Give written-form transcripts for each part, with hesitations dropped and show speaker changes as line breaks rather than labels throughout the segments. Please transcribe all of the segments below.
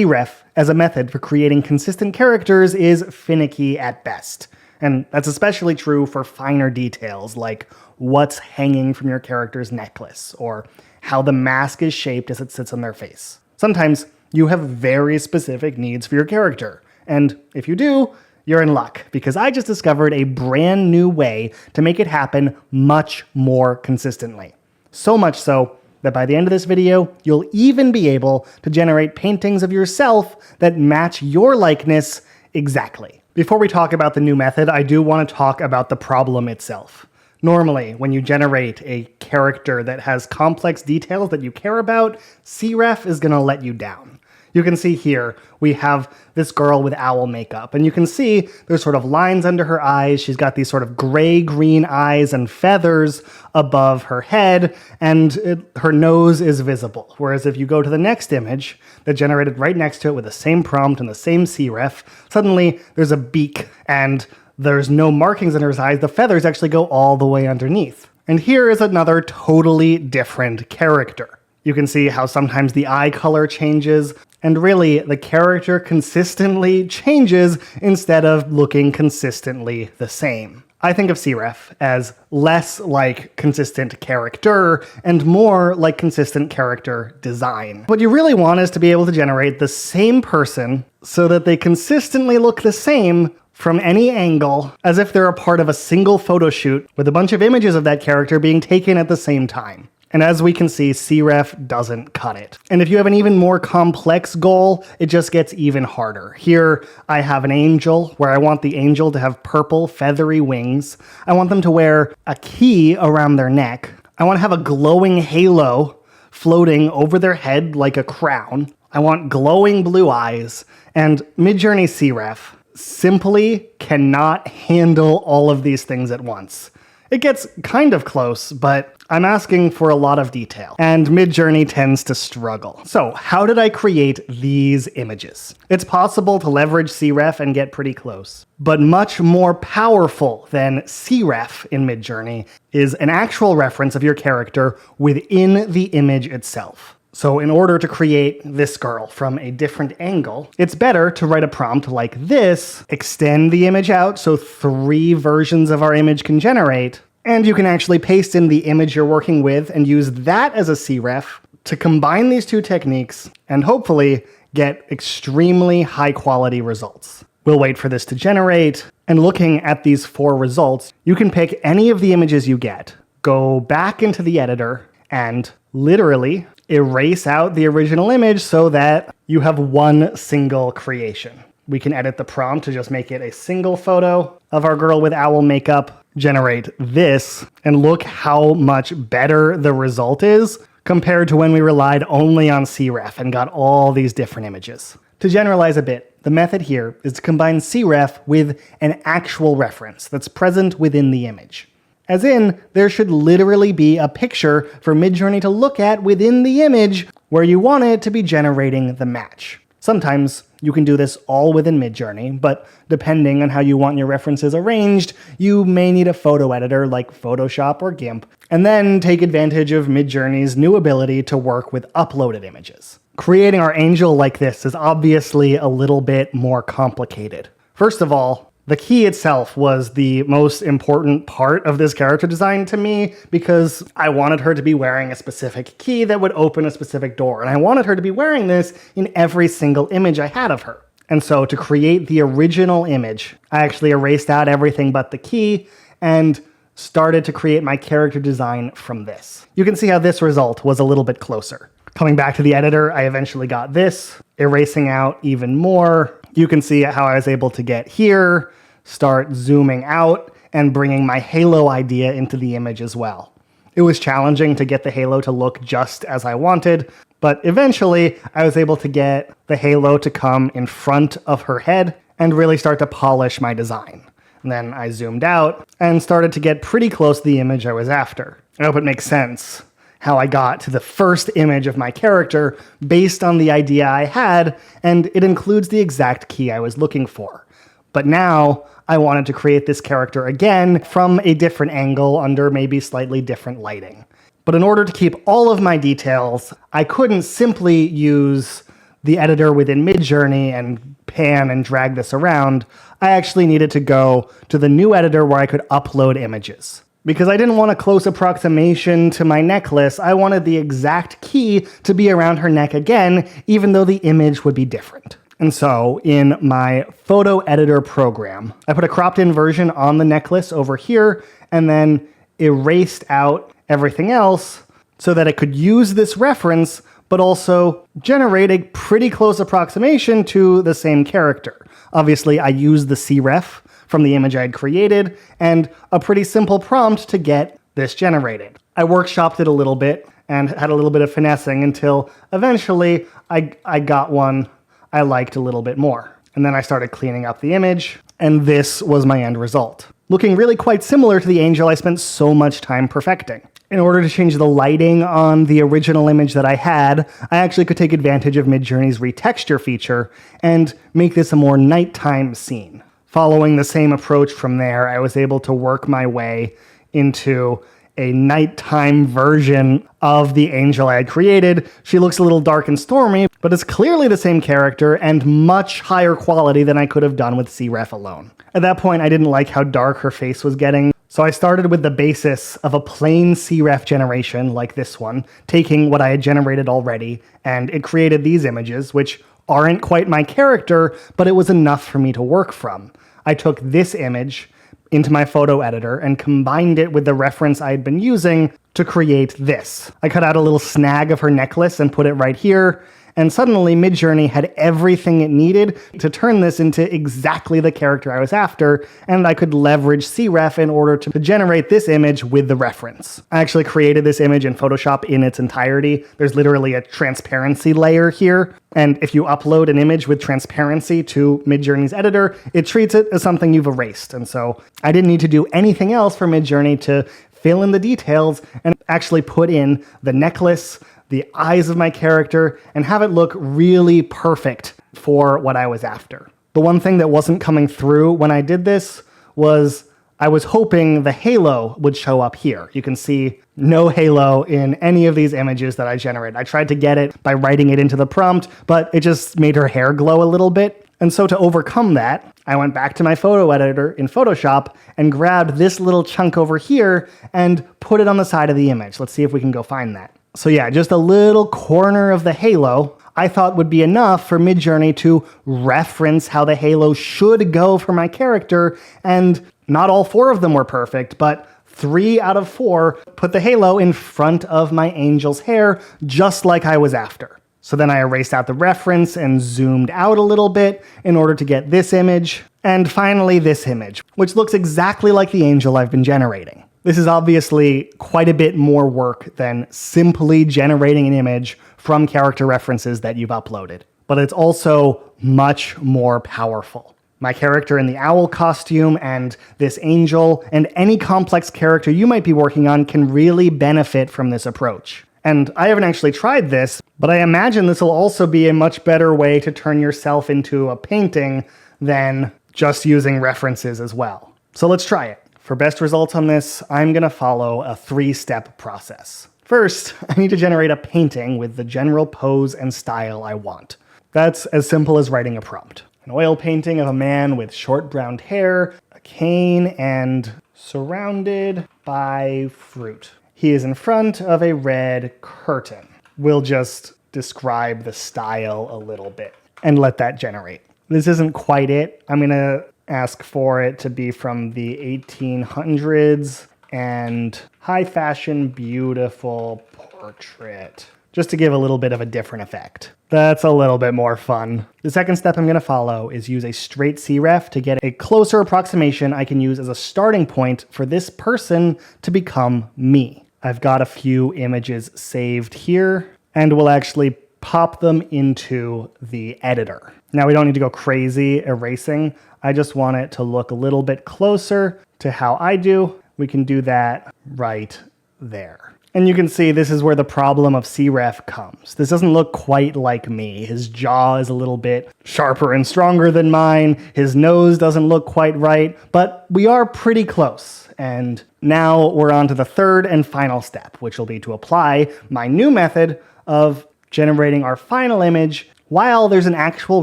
Cref, as a method for creating consistent characters, is finicky at best. And that's especially true for finer details, like what's hanging from your character's necklace, or how the mask is shaped as it sits on their face. Sometimes you have very specific needs for your character, and if you do, you're in luck, because I just discovered a brand new way to make it happen much more consistently. So much so that by the end of this video, you'll even be able to generate paintings of yourself that match your likeness exactly. Before we talk about the new method, I do want to talk about the problem itself. Normally, when you generate a character that has complex details that you care about, Cref is going to let you down. You can see here, we have this girl with owl makeup, and you can see there's sort of lines under her eyes. She's got these sort of gray-green eyes and feathers above her head, and her nose is visible. Whereas if you go to the next image that generated right next to it with the same prompt and the same Cref, suddenly there's a beak, and there's no markings under his eyes. The feathers actually go all the way underneath. And here is another totally different character. You can see how sometimes the eye color changes, and really, the character consistently changes instead of looking consistently the same. I think of Cref as less like consistent character and more like consistent character design. What you really want is to be able to generate the same person so that they consistently look the same from any angle, as if they're a part of a single photo shoot with a bunch of images of that character being taken at the same time. And as we can see, Cref doesn't cut it. And if you have an even more complex goal, it just gets even harder. Here, I have an angel where I want the angel to have purple, feathery wings. I want them to wear a key around their neck. I want to have a glowing halo floating over their head like a crown. I want glowing blue eyes. And Midjourney Cref simply cannot handle all of these things at once. It gets kind of close, but I'm asking for a lot of detail, and Midjourney tends to struggle. So how did I create these images? It's possible to leverage Cref and get pretty close, but much more powerful than Cref in Midjourney is an actual reference of your character within the image itself. So in order to create this girl from a different angle, it's better to write a prompt like this, extend the image out so 3 versions of our image can generate, and you can actually paste in the image you're working with and use that as a Cref to combine these 2 techniques and hopefully get extremely high quality results. We'll wait for this to generate, and looking at these 4 results, you can pick any of the images you get, go back into the editor, and literally erase out the original image so that you have one single creation. We can edit the prompt to just make it a single photo of our girl with owl makeup, generate this, and look how much better the result is compared to when we relied only on Cref and got all these different images. To generalize a bit, the method here is to combine Cref with an actual reference that's present within the image. As in, there should literally be a picture for Midjourney to look at within the image where you want it to be generating the match. Sometimes you can do this all within Midjourney, but depending on how you want your references arranged, you may need a photo editor like Photoshop or GIMP, and then take advantage of Midjourney's new ability to work with uploaded images. Creating our angel like this is obviously a little bit more complicated. First of all, the key itself was the most important part of this character design to me because I wanted her to be wearing a specific key that would open a specific door, and I wanted her to be wearing this in every single image I had of her. And so to create the original image, I actually erased out everything but the key and started to create my character design from this. You can see how this result was a little bit closer. Coming back to the editor, I eventually got this, erasing out even more. You can see how I was able to get here, start zooming out, and bringing my halo idea into the image as well. It was challenging to get the halo to look just as I wanted, but eventually I was able to get the halo to come in front of her head and really start to polish my design. And then I zoomed out and started to get pretty close to the image I was after. I hope it makes sense how I got to the first image of my character based on the idea I had, and it includes the exact key I was looking for. But now I wanted to create this character again from a different angle under maybe slightly different lighting. But in order to keep all of my details, I couldn't simply use the editor within Midjourney and pan and drag this around, I actually needed to go to the new editor where I could upload images. Because I didn't want a close approximation to my necklace, I wanted the exact key to be around her neck again, even though the image would be different. And so in my photo editor program, I put a cropped in version on the necklace over here and then erased out everything else so that it could use this reference, but also generate a pretty close approximation to the same character. Obviously, I used the cref from the image I had created and a pretty simple prompt to get this generated. I workshopped it a little bit and had a little bit of finessing until eventually I got one I liked a little bit more. And then I started cleaning up the image, and this was my end result. Looking really quite similar to the angel I spent so much time perfecting. In order to change the lighting on the original image that I had, I actually could take advantage of Midjourney's retexture feature and make this a more nighttime scene. Following the same approach from there, I was able to work my way into a nighttime version of the angel I had created. She looks a little dark and stormy, but it's clearly the same character and much higher quality than I could have done with cref alone. At that point, I didn't like how dark her face was getting, so I started with the basis of a plain cref generation like this one, taking what I had generated already, and it created these images, which aren't quite my character, but it was enough for me to work from. I took this image into my photo editor and combined it with the reference I had been using to create this. I cut out a little snag of her necklace and put it right here, and suddenly Midjourney had everything it needed to turn this into exactly the character I was after, and I could leverage cref in order to generate this image with the reference. I actually created this image in Photoshop in its entirety. There's literally a transparency layer here, and if you upload an image with transparency to Midjourney's editor, it treats it as something you've erased, and so I didn't need to do anything else for Midjourney to fill in the details and actually put in the necklace, the eyes of my character, and have it look really perfect for what I was after. The one thing that wasn't coming through when I did this was I was hoping the halo would show up here. You can see no halo in any of these images that I generated. I tried to get it by writing it into the prompt, but it just made her hair glow a little bit. And so to overcome that, I went back to my photo editor in Photoshop and grabbed this little chunk over here and put it on the side of the image. Let's see if we can go find that. So yeah, just a little corner of the halo I thought would be enough for Midjourney to reference how the halo should go for my character, and not all 4 of them were perfect, but 3 out of 4 put the halo in front of my angel's hair, just like I was after. So then I erased out the reference and zoomed out a little bit in order to get this image, and finally this image, which looks exactly like the angel I've been generating. This is obviously quite a bit more work than simply generating an image from character references that you've uploaded, but it's also much more powerful. My character in the owl costume and this angel and any complex character you might be working on can really benefit from this approach. And I haven't actually tried this, but I imagine this will also be a much better way to turn yourself into a painting than just using references as well. So let's try it. For best results on this, I'm going to follow a 3-step process. First, I need to generate a painting with the general pose and style I want. That's as simple as writing a prompt. An oil painting of a man with short brown hair, a cane, and surrounded by fruit. He is in front of a red curtain. We'll just describe the style a little bit and let that generate. This isn't quite it. I'm going to ask for it to be from the 1800s and high fashion, beautiful portrait, just to give a little bit of a different effect. That's a little bit more fun. The second step I'm going to follow is use a straight cref to get a closer approximation I can use as a starting point for this person to become me. I've got a few images saved here, and we'll actually pop them into the editor. Now we don't need to go crazy erasing. I just want it to look a little bit closer to how I do. We can do that right there. And you can see this is where the problem of cref comes. This doesn't look quite like me. His jaw is a little bit sharper and stronger than mine. His nose doesn't look quite right, but we are pretty close. And now we're on to the third and final step, which will be to apply my new method of generating our final image while there's an actual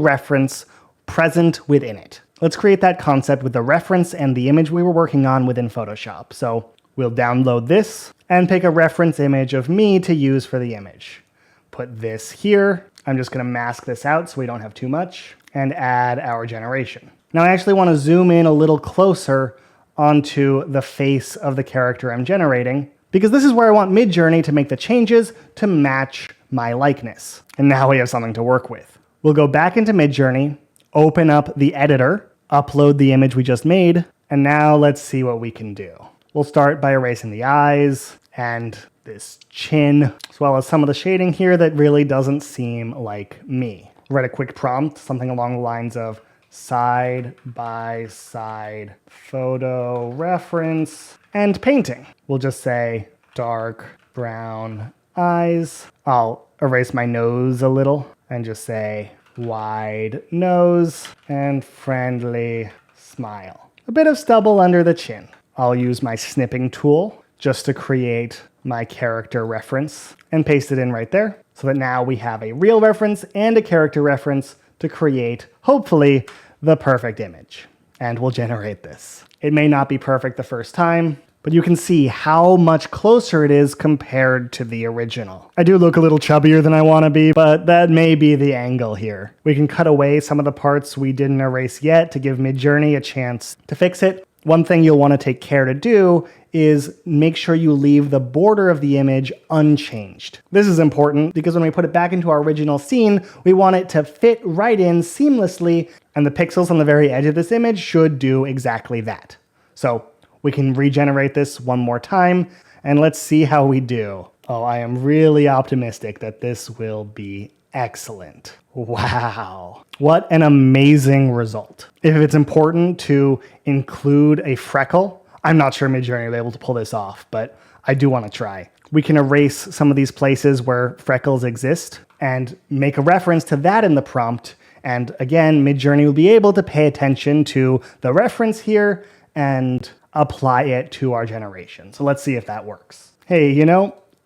reference present within it. Let's create that concept with the reference and the image we were working on within Photoshop. So we'll download this and pick a reference image of me to use for the image. Put this here. I'm just going to mask this out so we don't have too much, and add our generation. Now I actually want to zoom in a little closer onto the face of the character I'm generating, because this is where I want Midjourney to make the changes to match my likeness. And now we have something to work with. We'll go back into Midjourney, open up the editor, upload the image we just made, and now let's see what we can do. We'll start by erasing the eyes and this chin, as well as some of the shading here that really doesn't seem like me. Write a quick prompt, something along the lines of side by side photo reference and painting. We'll just say dark brown eyes. I'll erase my nose a little and just say wide nose and friendly smile. A bit of stubble under the chin. I'll use my snipping tool just to create my character reference and paste it in right there, so that now we have a real reference and a character reference to create, hopefully, the perfect image. And we'll generate this. It may not be perfect the first time, but you can see how much closer it is compared to the original. I do look a little chubbier than I want to be, but that may be the angle here. We can cut away some of the parts we didn't erase yet to give Midjourney a chance to fix it. One thing you'll want to take care to do is make sure you leave the border of the image unchanged. This is important because when we put it back into our original scene, we want it to fit right in seamlessly, and the pixels on the very edge of this image should do exactly that. So we can regenerate this one more time, and let's see how we do. Oh, I am really optimistic that this will be excellent. Wow. What an amazing result. If it's important to include a freckle, I'm not sure Midjourney will be able to pull this off, but I do want to try. We can erase some of these places where freckles exist and make a reference to that in the prompt. And again, Midjourney will be able to pay attention to the reference here and apply it to our generation. So let's see if that works. Hey,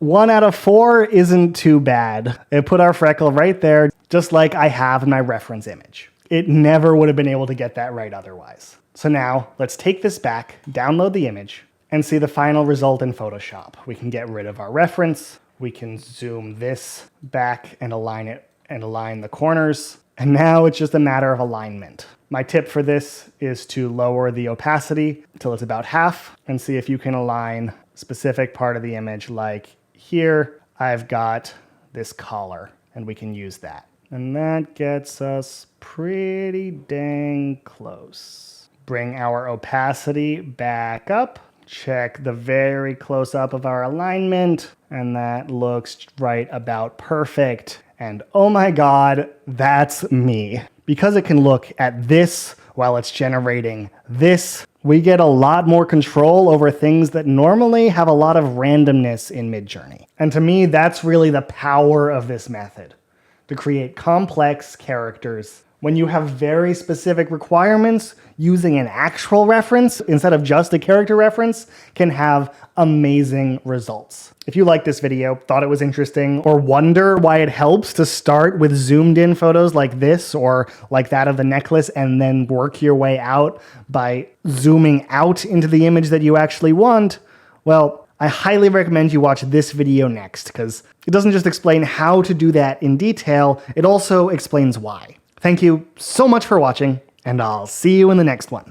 1 out of 4 isn't too bad. It put our freckle right there, just like I have in my reference image. It never would have been able to get that right otherwise. So now let's take this back, download the image, and see the final result in Photoshop. We can get rid of our reference. We can zoom this back and align it and align the corners. And now it's just a matter of alignment. My tip for this is to lower the opacity until it's about half and see if you can align a specific part of the image. Like here, I've got this collar and we can use that. And that gets us pretty dang close. Bring our opacity back up. Check the very close up of our alignment, and that looks right about perfect. And oh my God, that's me. Because it can look at this while it's generating this, we get a lot more control over things that normally have a lot of randomness in Midjourney. And to me, that's really the power of this method, to create complex characters. When you have very specific requirements, using an actual reference instead of just a character reference can have amazing results. If you liked this video, thought it was interesting, or wonder why it helps to start with zoomed in photos like this or like that of the necklace and then work your way out by zooming out into the image that you actually want, well, I highly recommend you watch this video next, because it doesn't just explain how to do that in detail, it also explains why. Thank you so much for watching, and I'll see you in the next one.